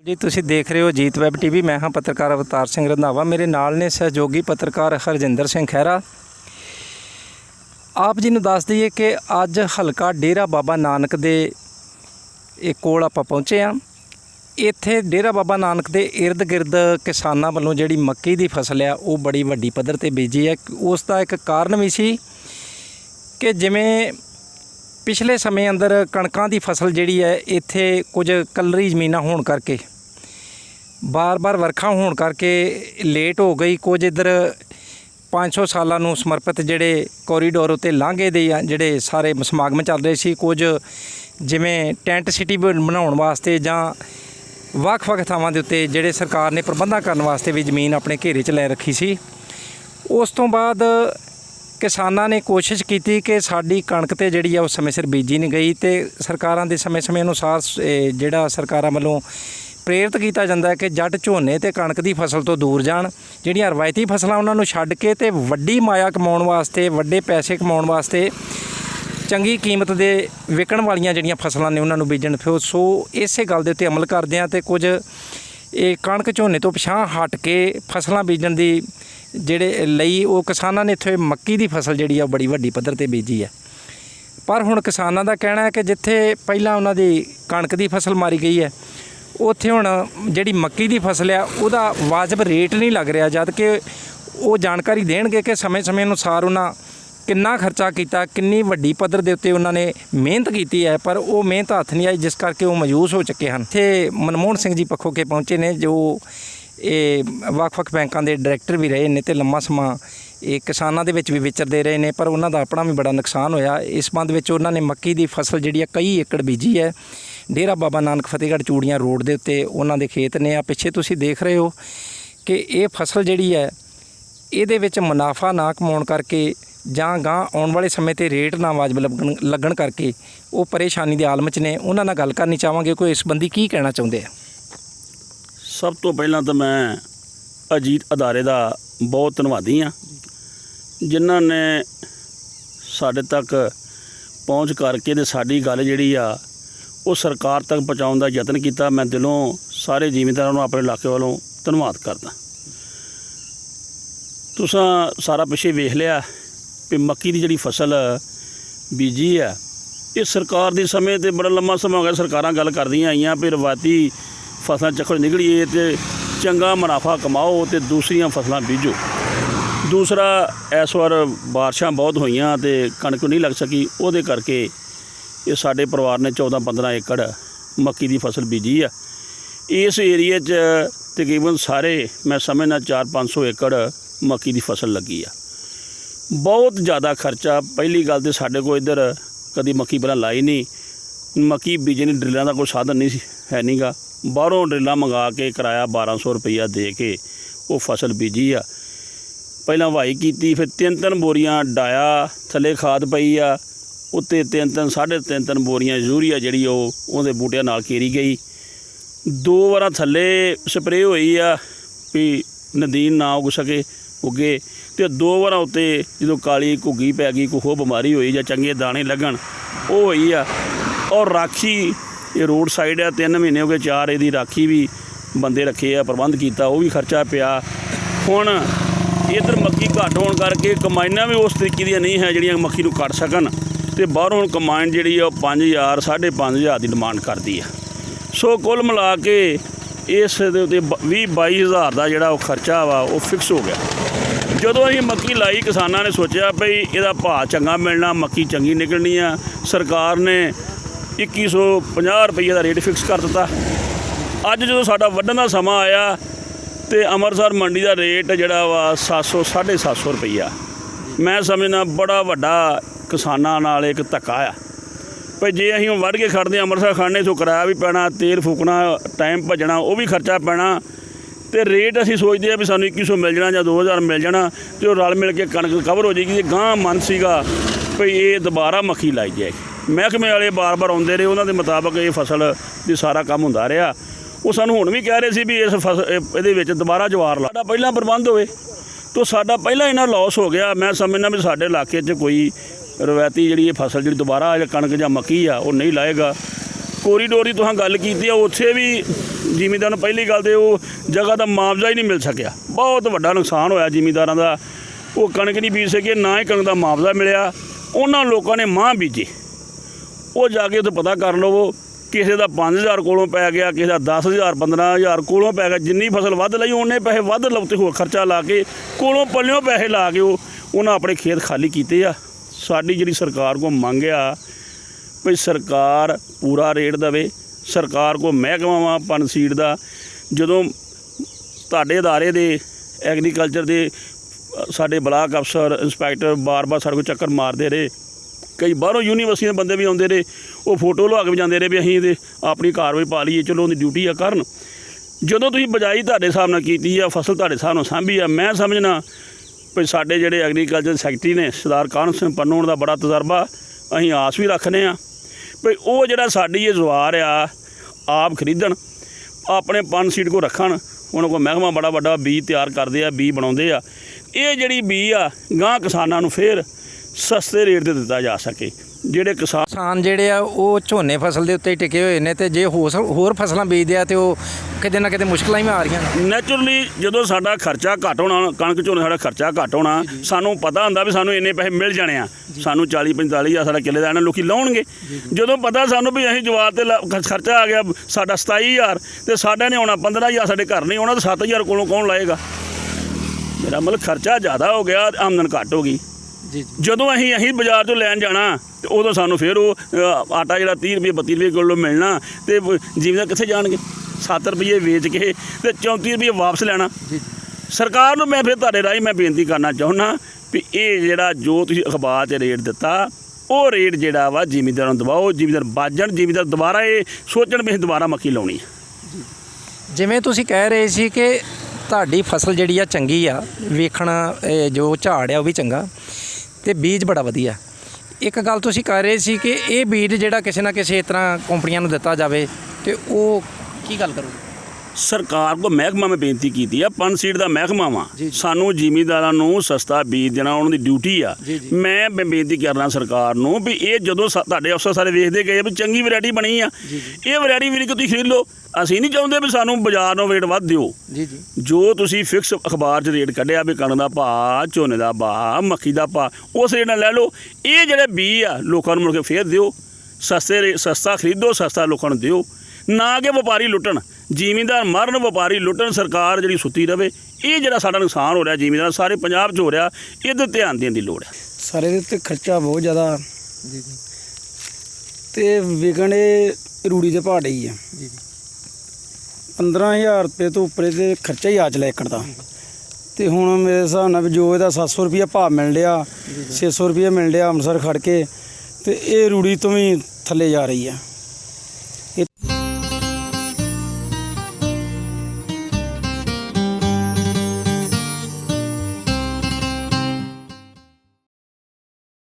जी तुसी देख रहे हो जीत वैब टीवी। मैं हाँ पत्रकार अवतार सिंह रंधावा। मेरे नाल ने सहयोगी पत्रकार हरजिंदर सिंह खैरा। आप जी नूं दस दईए कि अज हलका डेरा बाबा नानक दे कोल आपां पहुँचे हाँ। इत्थे डेरा बाबा नानक दे इर्द गिर्द किसानां वल्लों जिहड़ी मक्की दी फसल है वो बड़ी वड्डी पद्धर ते बीजी है। उसका एक कारण भी सी कि जिवें पिछले समय अंदर कणकां दी फसल जिहड़ी है इत्थे कुछ कलरी ज़मीनां होण करके बार बार वर्खा होने करके लेट हो गई। कुछ इधर 500 सालों नूं समर्पित जिहड़े कॉरीडोर उत्ते लांघे दे जिहड़े सारे समागम चल रहे सी, कुछ जिवें टेंट सिटी बनाउण वास्ते जां ਵੱਖ-ਵੱਖ ਥਾਵਾਂ ਦੇ ਉੱਤੇ ਜਿਹੜੇ सरकार ने प्रबंधां करन वास्ते भी ਜ਼ਮੀਨ अपने घेरे 'ਚ ਲੈ ਰੱਖੀ ਸੀ। उस तो बाद किसानां ने कोशिश की कि साडी कणक ते जिहड़ी आ उस समय सिर बीजी नहीं गई ते सरकारां दे समय अनुसार जिहड़ा सरकारां ਵੱਲੋਂ प्रेरित किया जाता है कि जट झोने ते कणक की फसल तो दूर जाण, जिहड़ियां रवायती फसलां उन्हां नूं छड्ड के ते वड्डी माया कमाउण वास्ते वड्डे पैसे कमाउण वास्ते चंगी कीमत दे विकण वालियां जिहड़ियां फसलां ने उन्हां नूं बीजण फिरो। सो इसे गल दे उत्ते अमल करदे आ ते कुछ कणक झोने तो पिछां हट के फसलां बीजण दी जिहड़े लई वो किसानां ने इत्थे मक्की दी फसल जिहड़ी आ बड़ी वड्डी पद्धर ते बीजी है। पर हुण किसानां दा कहना है कि जिथे पहलां उन्हां दी कणक दी फसल मारी गई है उत्थे हुण जिहड़ी मक्की दी फसल है उहदा वाजिब रेट नहीं लग रहा, जद कि वो जानकारी देणगे कि समय समय अनुसार उन्हां किन्ना खर्चा किया, किन्नी वड्डी पद्धर दे उत्ते उन्होंने मेहनत की है, पर वो मेहनत हत्थ नहीं आई जिस करके वो मायूस हो चुके हैं। इत्थे मनमोहन सिंह जी पखो के पहुँचे ने जो ਵੱਖ-ਵੱਖ बैंकों के डायरैक्टर भी रहे ने ते लंबा समा किसानों के विच भी विचरते रहे ने, पर उन्हों का अपना भी बड़ा नुकसान होया। इस संबंध में उन्होंने मक्की की फसल जिहड़ी है कई एकड़ बीजी है। डेरा बाबा नानक फतेहगढ़ चूड़ियां रोड के उत्ते उन्हों के खेत ने। पिछे तुसीं देख रहे हो कि ये फसल जिहड़ी है इहदे विच मुनाफा ना कमाउण करके जां गां आउण वाले समय ते रेट ना वाजिब लगन करके वो परेशानी के आलम च ने। उन्हां नाल गल करनी चाहांगे, कोई इस संबंधी की कहना चाहुंदे आ? सब तो पहला तो मैं अजीत अदारे का बहुत धन्नवादी हाँ जिन्हां ने साढ़े तक पहुँच करके ते साडी गल जिहड़ी आ वो सरकार तक पहुँचाउण दा यतन किया। मैं दिलों सारे जिमींदारां नूं अपने इलाके वालों धन्नवाद करदा। तुसां सारा पिछे वेख लिया भी मक्की की जिहड़ी फसल बीजी है ये सरकार के समय ते बड़ा लंबा समा हो गया सरकारां गल करदियां आईयां भी रवायती फसलां चक्कर निकलीए तो चंगा मुनाफा कमाओ तो दूसरियां फसलां बीजो। दूसरा इस बार बारिशां बहुत होईयां तो कणक नहीं लग सकी, उहदे करके ये साडे परिवार ने 14-15 एकड़ मक्की की फसल बीजी है। इस एरिए तकरीबन सारे मैं समझना 400-500 एकड़ मक्की की फसल लगी है। बहुत ज़्यादा खर्चा। पहली गल तो साडे को इधर कभी मक्की पहलां लाई नहीं, मक्की बीजने ड्रिलों का कोई साधन नहीं है नहीं गा। बाहरों ड्रिलां मंगा के किराया 1200 रुपया दे के वो फसल बीजी आ। पहलां वाई की, फिर 3-3 बोरियां डाया थले खाद पई आ, उत्ते 3-3 साढ़े 3 बोरियां यूरिया जिहड़ी उहदे बूटियां नाल घेरी गई। 2 बार थले स्प्रे होई आ भी नदीन ना उग सके उगे, तो 2 बार उत्ते जो काली घुग्गी पै गई कोई होर बीमारी होई जां चंगे दाने लगन वो होई आ। और राखी ये रोड साइड है 3 महीने हो गए 4 इहदी राखी भी बंदे रखे आ, प्रबंध किया, वो भी खर्चा पिया। हुण इधर मक्की घट होने करके कमाइनां भी उस तरीके दी नहीं है जिहड़ियां मक्की नूं कट सकन, तो बाहरों हुण कमाइन जिहड़ी आ 5000 5.5 की डिमांड करती है। सो कुल मिला के इस दे उत्ते 20-22 हज़ार का जिहड़ा वो खर्चा वा वो फिक्स हो गया। जदों असीं मक्की लाई किसानां ने सोचा भई इहदा भाव चंगा मिलना, मक्की चंगी निकलनी आ, सरकार ने 2150 रुपये का रेट फिक्स कर दिता। अज जो साडा वड्ढण का समा आया तो अमृतसर मंडी का रेट जिहड़ा वा 700-750 रुपया। मैं समझना बड़ा वड्डा किसानां नाल एक धक्का आ भाई जे असीं वढ़ के खड़दे अमृतसर खड़ने तो किराया भी पैना, तेल फूकना, टाइम भजना, वो भी खर्चा पैना, तो रेट असीं सोचते हैं भी सानूं 2100 मिल जाना या 2000 मिल जाना तो रल मिल के कणक कवर हो जाएगी। गांह मन सीगा भई ये दोबारा मक्की लाई जाएगी। महकमे वाले बार बार आउंदे रहे, उन्होंने मुताबक ये फसल भी सारा काम हुंदा रहा। वो सानूं हुण भी कह रहे सी भी इस इहदे विच दोबारा जवार ला पहलां प्रबंध होवे तो साडा पहलां इन्ना लॉस हो गया। मैं समझना भी साडे इलाके 'च कोई रवायती जिहड़ी फसल जिहड़ी दोबारा कणक जां मक्की आ वो नहीं लाएगा। कोरीडोर की तुहां गल कीती, उत्थे भी ਜ਼ਿਮੀਂਦਾਰ ਨੂੰ ਪਹਿਲੀ ਗੱਲ ਤੇ ਉਹ ਜਗ੍ਹਾ ਦਾ ਮੁਆਵਜ਼ਾ ਹੀ ਨਹੀਂ ਮਿਲ ਸਕਿਆ। ਬਹੁਤ ਵੱਡਾ ਨੁਕਸਾਨ ਹੋਇਆ ਜ਼ਿਮੀਂਦਾਰਾਂ ਦਾ। ਉਹ ਕਣਕ ਨਹੀਂ ਬੀਜ ਸਕੇ, ਨਾ ਹੀ ਕਣਕ ਦਾ ਮੁਆਵਜ਼ਾ ਮਿਲਿਆ। ਉਹਨਾਂ ਲੋਕਾਂ ਨੇ ਮਾਂਹ ਬੀਜੇ। ਉਹ ਜਾ ਕੇ ਉੱਥੇ ਪਤਾ ਕਰ ਲਵੋ, ਕਿਸੇ ਦਾ 5000 ਕੋਲੋਂ ਪੈ ਗਿਆ, ਕਿਸੇ ਦਾ 10000 15000 ਕੋਲੋਂ ਪੈ ਗਿਆ। ਜਿੰਨੀ ਫਸਲ ਵੱਧ ਲਈ ਉਹਨੇ ਪੈਸੇ ਵੱਧ ਲਉਤੇ, ਹੋਰ ਖਰਚਾ ਲਾ ਕੇ ਕੋਲੋਂ ਪੱਲਿਓਂ ਪੈਸੇ ਲਾ ਕੇ ਉਹਨਾਂ ਆਪਣੇ ਖੇਤ ਖਾਲੀ ਕੀਤੇ ਆ। ਸਾਡੀ ਜਿਹੜੀ ਸਰਕਾਰ ਕੋਲ ਮੰਗ ਆ ਵੀ ਸਰਕਾਰ ਪੂਰਾ ਰੇਟ ਦੇਵੇ। ਸਰਕਾਰ ਕੋਲ ਮਹਿਕਮਾ ਵਾ ਪਨ ਸੀਡ ਦਾ। ਜਦੋਂ ਤੁਹਾਡੇ ਅਦਾਰੇ ਦੇ ਐਗਰੀਕਲਚਰ ਦੇ ਸਾਡੇ ਬਲਾਕ ਅਫਸਰ ਇੰਸਪੈਕਟਰ ਬਾਰ-ਬਾਰ ਸਾਡੇ ਕੋਲ ਚੱਕਰ ਮਾਰਦੇ ਰਹੇ, ਕਈ ਬਾਹਰੋਂ ਯੂਨੀਵਰਸਿਟੀ ਦੇ ਬੰਦੇ ਵੀ ਆਉਂਦੇ ਰਹੇ, ਉਹ ਫੋਟੋ ਲਵਾ ਕੇ ਵੀ ਜਾਂਦੇ ਰਹੇ ਵੀ ਅਸੀਂ ਇਹਦੇ ਆਪਣੀ ਕਾਰਵਾਈ ਪਾ ਲਈਏ, ਚਲੋ ਉਹਦੀ ਡਿਊਟੀ ਆ ਕਰਨ। ਜਦੋਂ ਤੁਸੀਂ ਬਜਾਈ ਤੁਹਾਡੇ ਹਿਸਾਬ ਨਾਲ ਕੀਤੀ ਆ, ਫਸਲ ਤੁਹਾਡੇ ਹਿਸਾਬ ਨਾਲ ਸਾਂਭੀ ਆ, ਮੈਂ ਸਮਝਣਾ ਵੀ ਸਾਡੇ ਜਿਹੜੇ ਐਗਰੀਕਲਚਰ ਸੈਕਟਰੀ ਨੇ ਸਰਦਾਰ ਕਾਹਨ ਸਿੰਘ ਪੰਨੂ ਦਾ ਬੜਾ ਤਜਰਬਾ, ਅਸੀਂ ਆਸ ਵੀ ਰੱਖਦੇ ਹਾਂ ਵੀ ਉਹ ਜਿਹੜਾ ਸਾਡੀ ਇਹ ਜਵਾਰ ਆ ਆਪ ਖਰੀਦਣ, ਆਪਣੇ ਪਨ ਸੀਡ ਕੋ ਰੱਖਣ। ਉਹਨਾਂ ਕੋਲ ਮਹਿਕਮਾ ਬੜਾ ਵੱਡਾ ਬੀਜ ਤਿਆਰ ਕਰਦੇ ਆ, ਬੀਜ ਬਣਾਉਂਦੇ ਆ। ਇਹ ਜਿਹੜੀ ਬੀਜ ਆ ਗਾਂ ਕਿਸਾਨਾਂ ਨੂੰ ਫਿਰ ਸਸਤੇ ਰੇਟ 'ਤੇ ਦਿੱਤਾ ਜਾ ਸਕੇ। ਜਿਹੜੇ ਕਿਸਾਨ ਜਿਹੜੇ ਆ ਉਹ ਝੋਨੇ ਫਸਲ ਦੇ ਉੱਤੇ ਹੀ ਟਿਕੇ ਹੋਏ ਨੇ, ਤੇ ਜੇ ਹੋਰ ਫਸਲਾਂ ਬੀਜਦੇ ਆ ਤੇ ਉਹ ਕਿਤੇ ਨਾ ਕਿਤੇ ਮੁਸ਼ਕਲਾਂ ਹੀ ਆ ਰਹੀਆਂ ਨੇ। ਨੈਚੁਰਲੀ ਜਦੋਂ ਸਾਡਾ ਖਰਚਾ ਘੱਟ ਹੋਣਾ, ਕਣਕ ਝੋਨੇ ਸਾਡਾ ਖਰਚਾ ਘੱਟ ਹੋਣਾ, ਸਾਨੂੰ ਪਤਾ ਹੁੰਦਾ ਵੀ ਸਾਨੂੰ ਇੰਨੇ ਪੈਸੇ ਮਿਲ ਜਾਣੇ ਆ। ਸਾਨੂੰ 40-45 ਸਾਡਾ ਕਿੱਲੇ ਦਾ ਇਹਨਾਂ ਲੋਕੀ ਲਾਉਣਗੇ। ਜਦੋਂ ਪਤਾ ਸਾਨੂੰ ਵੀ ਅਸੀਂ ਜਵਾਰ 'ਤੇ ਖਰਚਾ ਆ ਗਿਆ ਸਾਡਾ 27000 ਤੇ ਸਾਡਾ ਨੇ ਆਉਣਾ 15000, ਸਾਡੇ ਘਰ ਨਹੀਂ ਆਉਣਾ ਤਾਂ 7000 ਕੋਲੋਂ ਕੌਣ ਲਾਏਗਾ? ਮੇਰਾ ਮਤਲਬ ਖਰਚਾ ਜ਼ਿਆਦਾ ਹੋ ਗਿਆ, ਆਮਦਨ ਘੱਟ ਹੋ ਗਈ। ਜਦੋਂ ਅਸੀਂ ਬਾਜ਼ਾਰ 'ਚੋਂ ਲੈਣ ਜਾਣਾ ਤੇ ਉਦੋਂ ਸਾਨੂੰ ਫਿਰ ਉਹ ਆਟਾ ਜਿਹੜਾ 30 ਰੁਪਏ 32 ਰੁਪਏ ਕਿਲੋ ਮਿਲਣਾ, ਤੇ ਜ਼ਿਮੀਂਦਾਰ ਕਿੱਥੇ ਜਾਣਗੇ? 7 ਰੁਪਏ ਵੇਚ ਕੇ ਤੇ 34 ਰੁਪਏ ਵਾਪਸ ਲੈਣਾ। ਸਰਕਾਰ ਨੂੰ ਮੈਂ ਫਿਰ ਤੁਹਾਡੇ ਰਾਹੀਂ ਮੈਂ ਬੇਨਤੀ ਕਰਨਾ ਚਾਹੁੰਦਾ ਵੀ ਇਹ ਜਿਹੜਾ ਜੋ ਤੁਸੀਂ ਅਖਬਾਰ 'ਚ ਰੇਟ ਦਿੱਤਾ, ਉਹ ਰੇਟ ਜਿਹੜਾ ਵਾ ਜ਼ਿਮੀਂਦਾਰਾਂ ਨੂੰ ਦਵਾਓ। ਜ਼ਿਮੀਂਦਾਰ ਬਾਜਣ, ਜ਼ਿਮੀਂਦਾਰ ਦੁਬਾਰਾ ਇਹ ਸੋਚਣ ਵੀ ਅਸੀਂ ਦੁਬਾਰਾ ਮੱਕੀ ਲਾਉਣੀ ਹੈ। ਜਿਵੇਂ ਤੁਸੀਂ ਕਹਿ ਰਹੇ ਸੀ ਕਿ ਤੁਹਾਡੀ ਫਸਲ ਜਿਹੜੀ ਆ ਚੰਗੀ ਆ, ਵੇਖਣ ਜੋ ਝਾੜ ਆ ਉਹ ਵੀ ਚੰਗਾ ਤੇ ਬੀਜ ਬੜਾ ਵਧੀਆ। ਇੱਕ ਗੱਲ ਤੁਸੀਂ ਕਹਿ ਰਹੇ ਸੀ ਕਿ ਇਹ ਬੀਜ ਜਿਹੜਾ ਕਿਸੇ ਨਾ ਕਿਸੇ ਤਰ੍ਹਾਂ ਕੰਪਨੀਆਂ ਨੂੰ ਦਿੱਤਾ ਜਾਵੇ, ਤੇ ਉਹ ਕੀ ਗੱਲ ਕਰੋਗੇ? ਸਰਕਾਰ ਕੋ ਮਹਿਕਮਾ ਮੈਂ ਬੇਨਤੀ ਕੀਤੀ ਆ, ਪਨ ਸੀਡ ਦਾ ਮਹਿਕਮਾ ਵਾ, ਸਾਨੂੰ ਜ਼ਿਮੀਂਦਾਰਾਂ ਨੂੰ ਸਸਤਾ ਬੀਜ ਦੇਣਾ ਉਹਨਾਂ ਦੀ ਡਿਊਟੀ ਆ। ਮੈਂ ਬੇਨਤੀ ਕਰਨਾ ਸਰਕਾਰ ਨੂੰ ਵੀ ਇਹ ਜਦੋਂ ਤੁਹਾਡੇ ਅਫਸਰ ਸਾਰੇ ਵੇਖਦੇ ਗਏ ਵੀ ਚੰਗੀ ਵੈਰਾਈਟੀ ਬਣੀ ਆ, ਇਹ ਵੈਰਾਈਟੀ ਵੀ ਤੁਸੀਂ ਖਰੀਦ ਲਓ। ਅਸੀਂ ਨਹੀਂ ਚਾਹੁੰਦੇ ਵੀ ਸਾਨੂੰ ਬਾਜ਼ਾਰ ਨੂੰ ਰੇਟ ਵੱਧ ਦਿਓ। ਜੋ ਤੁਸੀਂ ਫਿਕਸ ਅਖਬਾਰ 'ਚ ਰੇਟ ਕੱਢਿਆ ਵੀ ਕਣਕ ਦਾ ਭਾਅ, ਝੋਨੇ ਦਾ ਭਾਅ, ਮੱਕੀ ਦਾ ਭਾਅ, ਉਸ ਰੇਟ ਨਾਲ ਲੈ ਲਓ। ਇਹ ਜਿਹੜੇ ਬੀਜ ਆ ਲੋਕਾਂ ਨੂੰ ਮੁੜ ਕੇ ਫੇਰ ਦਿਓ, ਸਸਤਾ ਖਰੀਦੋ, ਸਸਤਾ ਲੋਕਾਂ ਨੂੰ ਦਿਓ, ਨਾ ਕਿ ਵਪਾਰੀ ਲੁੱਟਣ, ਜ਼ਿਮੀਂਦਾਰ ਮਰਨ, ਵਪਾਰੀ ਲੁੱਟਣ। ਸਰਕਾਰ ਜਿਹੜੀ ਸੁੱਤੀ ਰਵੇ। ਇਹ ਜਿਹੜਾ ਸਾਡਾ ਨੁਕਸਾਨ ਹੋ ਰਿਹਾ ਜ਼ਿਮੀਂਦਾਰ ਸਾਰੇ ਪੰਜਾਬ 'ਚ ਹੋ ਰਿਹਾ, ਇਹਦੇ ਧਿਆਨ ਦੇਣ ਦੀ ਲੋੜ ਹੈ। ਸਾਰੇ ਦੇ ਉੱਤੇ ਖਰਚਾ ਬਹੁਤ ਜ਼ਿਆਦਾ ਤੇ ਵਿਕਣੇ ਰੂੜੀ ਦੇ ਭਾਅ ਹੀ ਆ। 15000 ਰੁਪਏ ਤੋਂ ਉੱਪਰ ਦੇ ਖਰਚਾ ਹੀ ਆ ਚਲਾ ਏਕੜ ਦਾ। ਤੇ ਹੁਣ ਮੇਰੇ ਹਿਸਾਬ ਨਾਲ ਵੀ ਜੋ ਇਹਦਾ 700 ਰੁਪਏ ਭਾਅ ਮਿਲ ਰਿਹਾ, 600 ਰੁਪਏ ਮਿਲ ਰਿਹਾ ਅੰਮ੍ਰਿਤਸਰ ਖੜ ਕੇ, ਤੇ ਇਹ ਰੂੜੀ ਤੋਂ ਵੀ ਥੱਲੇ ਜਾ ਰਹੀ ਆ।